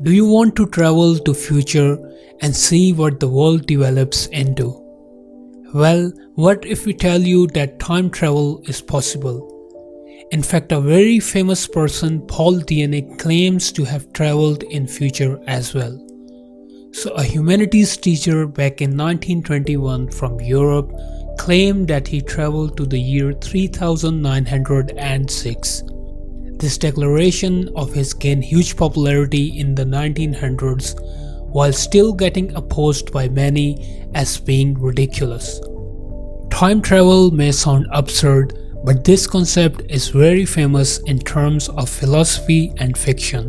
Do you want to travel to future and see what the world develops into? Well, what if we tell you that time travel is possible? In fact, a very famous person, Paul Dienach, claims to have traveled in future as well. So a humanities teacher back in 1921 from Europe claimed that he traveled to the year 3906. This declaration of his gained huge popularity in the 1900s while still getting opposed by many as being ridiculous. Time travel may sound absurd, but this concept is very famous in terms of philosophy and fiction,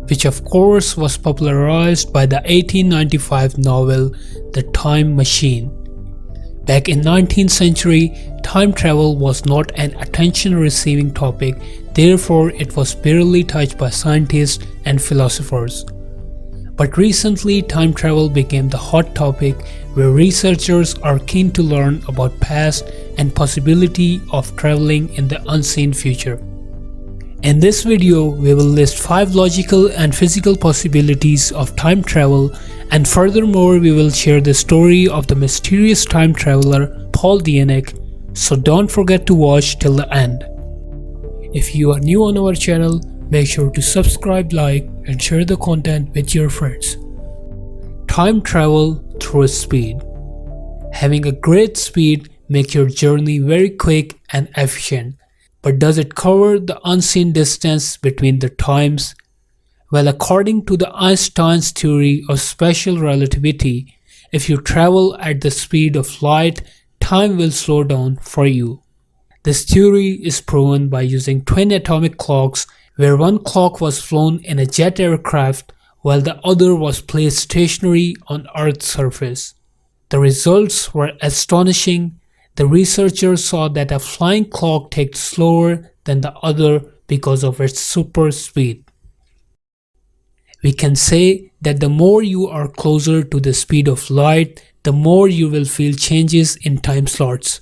which of course was popularized by the 1895 novel The Time Machine. Back in 19th century, time travel was not an attention-receiving topic, therefore it was barely touched by scientists and philosophers. But recently, time travel became the hot topic where researchers are keen to learn about past and possibility of traveling in the unseen future. In this video, we will list 5 logical and physical possibilities of time travel, and furthermore we will share the story of the mysterious time traveler Paul Dienach, so don't forget to watch till the end. If you are new on our channel, make sure to subscribe, like and share the content with your friends. Time travel through speed. Having a great speed makes your journey very quick and efficient. But does it cover the unseen distance between the times? Well, according to the Einstein's theory of special relativity, if you travel at the speed of light, time will slow down for you. This theory is proven by using twin atomic clocks, where one clock was flown in a jet aircraft while the other was placed stationary on Earth's surface. The results were astonishing. The researchers saw that a flying clock ticked slower than the other because of its super speed. We can say that the more you are closer to the speed of light, the more you will feel changes in time slots.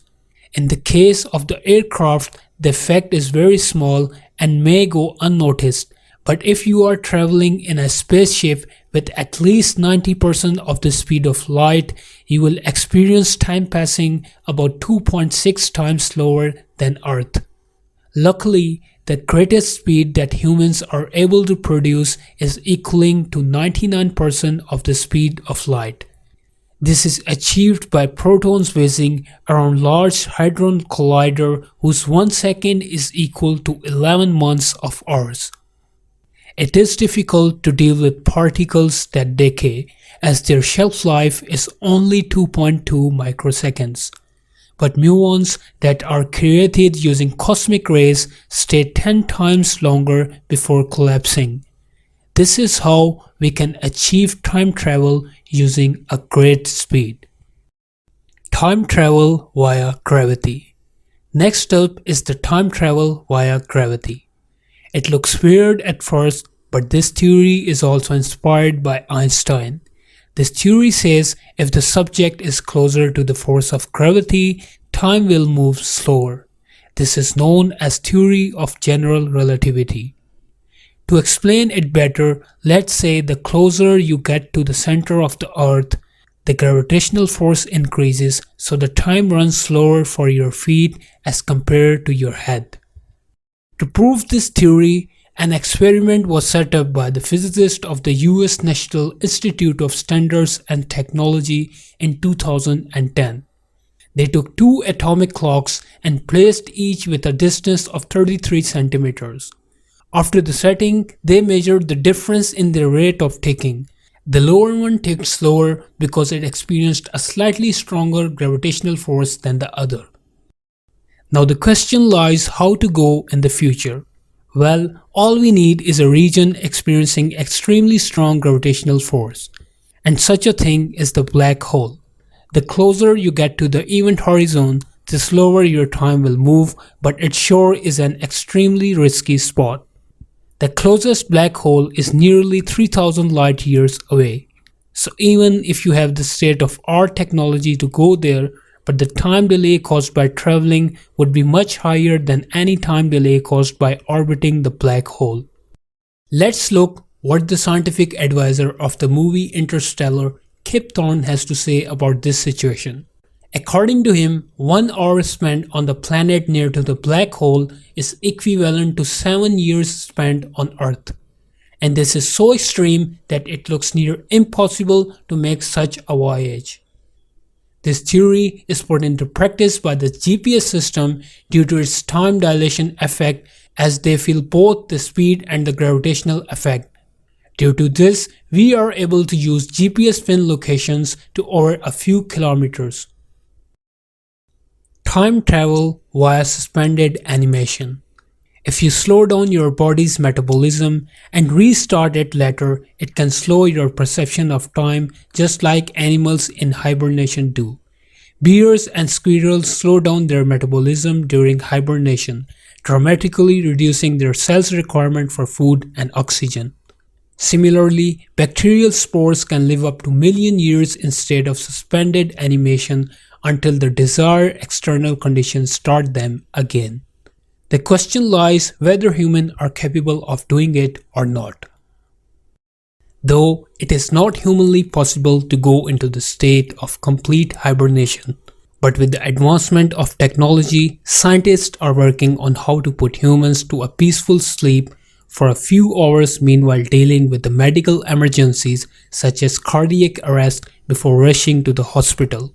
In the case of the aircraft, the effect is very small and may go unnoticed, but if you are traveling in a spaceship with at least 90% of the speed of light, you will experience time passing about 2.6 times slower than Earth. Luckily, the greatest speed that humans are able to produce is equaling to 99% of the speed of light. This is achieved by protons whizzing around Large Hadron Collider, whose 1 second is equal to 11 months of hours. It is difficult to deal with particles that decay, as their shelf life is only 2.2 microseconds. But muons that are created using cosmic rays stay 10 times longer before collapsing. This is how we can achieve time travel using a great speed. Time travel via gravity. Next up is the time travel via gravity. It looks weird at first, but this theory is also inspired by Einstein. This theory says if the subject is closer to the force of gravity, time will move slower. This is known as theory of general relativity. To explain it better, let's say the closer you get to the center of the earth, the gravitational force increases, so the time runs slower for your feet as compared to your head. To prove this theory, an experiment was set up by the physicists of the US National Institute of Standards and Technology in 2010. They took 2 atomic clocks and placed each with a distance of 33 centimeters. After the setting, they measured the difference in their rate of ticking. The lower one ticked slower because it experienced a slightly stronger gravitational force than the other. Now the question lies how to go in the future. Well, all we need is a region experiencing extremely strong gravitational force. And such a thing is the black hole. The closer you get to the event horizon, the slower your time will move, but it sure is an extremely risky spot. The closest black hole is nearly 3000 light years away. So even if you have the state-of-art technology to go there, but the time delay caused by traveling would be much higher than any time delay caused by orbiting the black hole. Let's look what the scientific advisor of the movie Interstellar, Kip Thorne, has to say about this situation. According to him, 1 hour spent on the planet near to the black hole is equivalent to 7 years spent on Earth. And this is so extreme that it looks near impossible to make such a voyage. This theory is put into practice by the GPS system due to its time dilation effect, as they feel both the speed and the gravitational effect. Due to this, we are able to use GPS pin locations to over a few kilometers. Time travel via suspended animation. If you slow down your body's metabolism and restart it later, it can slow your perception of time just like animals in hibernation do. Bears and squirrels slow down their metabolism during hibernation, dramatically reducing their cells' requirement for food and oxygen. Similarly, bacterial spores can live up to million years instead of suspended animation until the desired external conditions start them again. The question lies whether humans are capable of doing it or not. Though it is not humanly possible to go into the state of complete hibernation. But with the advancement of technology, scientists are working on how to put humans to a peaceful sleep for a few hours meanwhile dealing with the medical emergencies such as cardiac arrest before rushing to the hospital.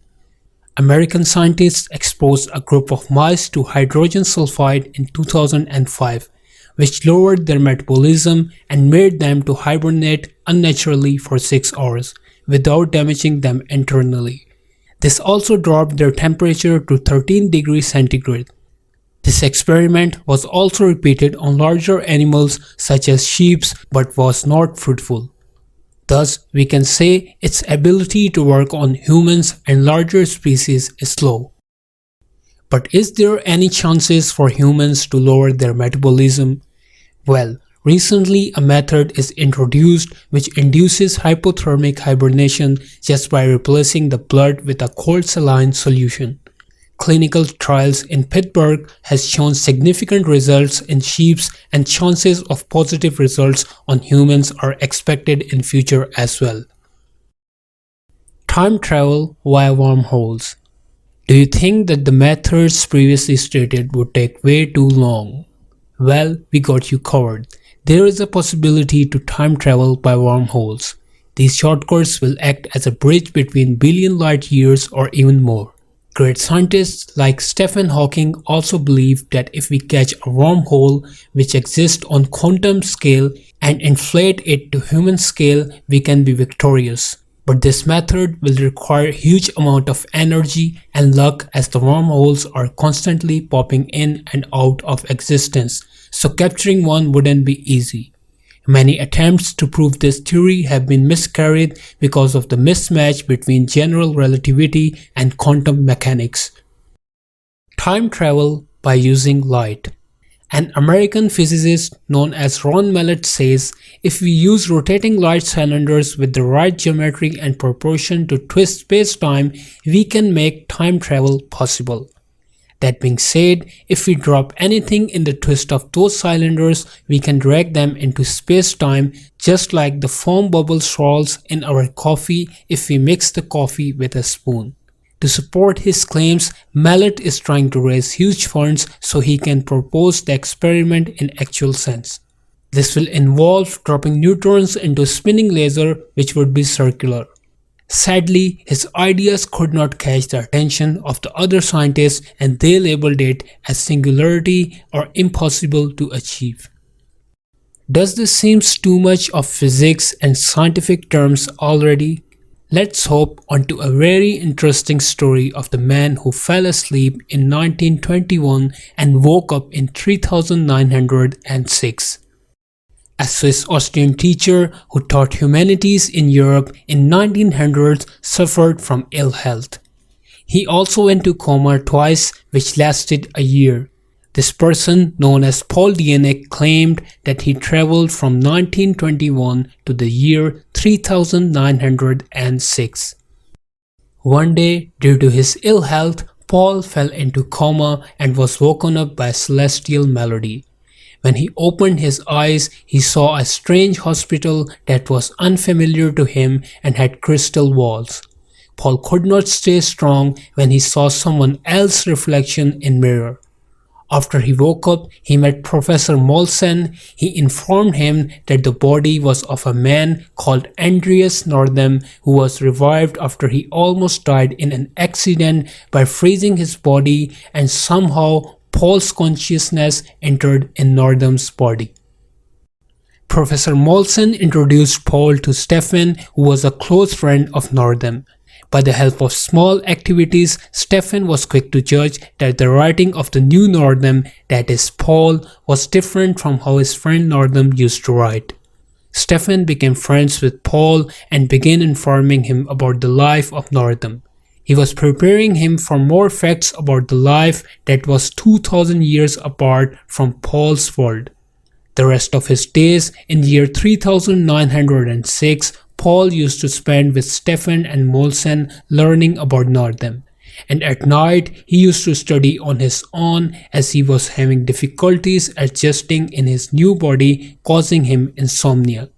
American scientists exposed a group of mice to hydrogen sulfide in 2005, which lowered their metabolism and made them to hibernate unnaturally for 6 hours without damaging them internally. This also dropped their temperature to 13 degrees centigrade. This experiment was also repeated on larger animals such as sheep but was not fruitful. Thus, we can say its ability to work on humans and larger species is low. But is there any chances for humans to lower their metabolism? Well, recently a method is introduced which induces hypothermic hibernation just by replacing the blood with a cold saline solution. Clinical trials in Pittsburgh has shown significant results in sheep, and chances of positive results on humans are expected in future as well. Time travel via wormholes. Do you think that the methods previously stated would take way too long? Well, we got you covered. There is a possibility to time travel by wormholes. These shortcuts will act as a bridge between billion light years or even more. Great scientists like Stephen Hawking also believe that if we catch a wormhole which exists on quantum scale and inflate it to human scale, we can be victorious. But this method will require huge amount of energy and luck, as the wormholes are constantly popping in and out of existence, so capturing one wouldn't be easy. Many attempts to prove this theory have been miscarried because of the mismatch between general relativity and quantum mechanics. Time travel by using light. An American physicist known as Ron Mallett says, if we use rotating light cylinders with the right geometry and proportion to twist space-time, we can make time travel possible. That being said, if we drop anything in the twist of those cylinders, we can drag them into space-time just like the foam bubble swirls in our coffee if we mix the coffee with a spoon. To support his claims, Mallett is trying to raise huge funds so he can propose the experiment in actual sense. This will involve dropping neutrons into a spinning laser which would be circular. Sadly, his ideas could not catch the attention of the other scientists, and they labeled it as singularity or impossible to achieve. Does this seem too much of physics and scientific terms already? Let's hop onto a very interesting story of the man who fell asleep in 1921 and woke up in 3906. A Swiss-Austrian teacher who taught humanities in Europe in 1900s suffered from ill health. He also went to coma twice, which lasted a year. This person, known as Paul Dienach, claimed that he traveled from 1921 to the year 3906. One day, due to his ill health, Paul fell into coma and was woken up by a celestial melody. When he opened his eyes, he saw a strange hospital that was unfamiliar to him and had crystal walls. Paul could not stay strong when he saw someone else's reflection in mirror. After he woke up, he met Professor Molson. He informed him that the body was of a man called Andreas Northam, who was revived after he almost died in an accident by freezing his body, and somehow Paul's consciousness entered in Northam's body. Professor Molson introduced Paul to Stephen, who was a close friend of Northam. By the help of small activities, Stephen was quick to judge that the writing of the new Northam, that is Paul, was different from how his friend Northam used to write. Stephen became friends with Paul and began informing him about the life of Northam. He was preparing him for more facts about the life that was 2000 years apart from Paul's world. The rest of his days in year 3906, Paul used to spend with Stephen and Molson learning about Northam, and at night he used to study on his own as he was having difficulties adjusting in his new body, causing him insomnia.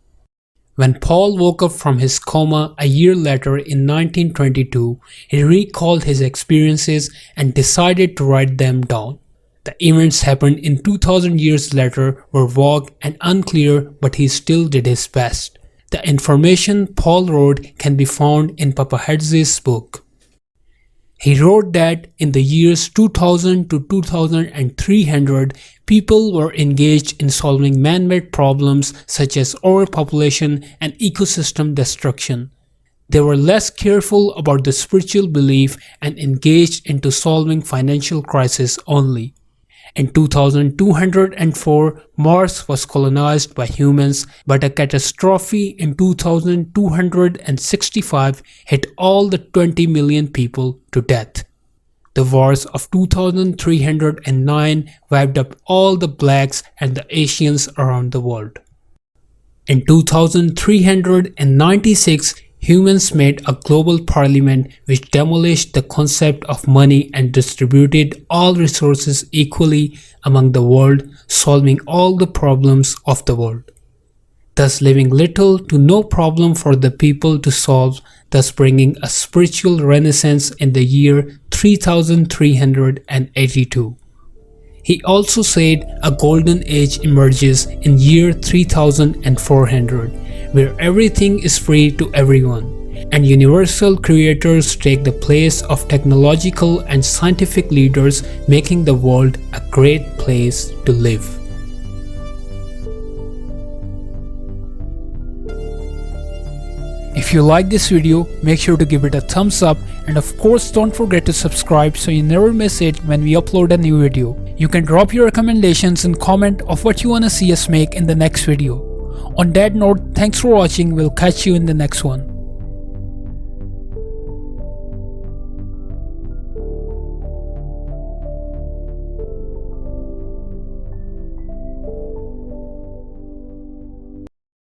When Paul woke up from his coma a year later in 1922, he recalled his experiences and decided to write them down. The events happened in 2000 years later were vague and unclear, but he still did his best. The information Paul wrote can be found in Papahedze's book. He wrote that in the years 2000 to 2300, people were engaged in solving man-made problems such as overpopulation and ecosystem destruction. They were less careful about the spiritual belief and engaged into solving financial crisis only. In 2204, Mars was colonized by humans, but a catastrophe in 2265 hit all the 20 million people to death. The wars of 2309 wiped up all the blacks and the Asians around the world. In 2396, humans made a global parliament which demolished the concept of money and distributed all resources equally among the world, solving all the problems of the world, thus leaving little to no problem for the people to solve, thus bringing a spiritual renaissance in the year 3382. He also said a golden age emerges in year 3400, where everything is free to everyone, and universal creators take the place of technological and scientific leaders, making the world a great place to live. If you like this video, make sure to give it a thumbs up, and of course don't forget to subscribe so you never miss it when we upload a new video. You can drop your recommendations and comment of what you wanna see us make in the next video. On that note, thanks for watching. We'll catch you in the next one.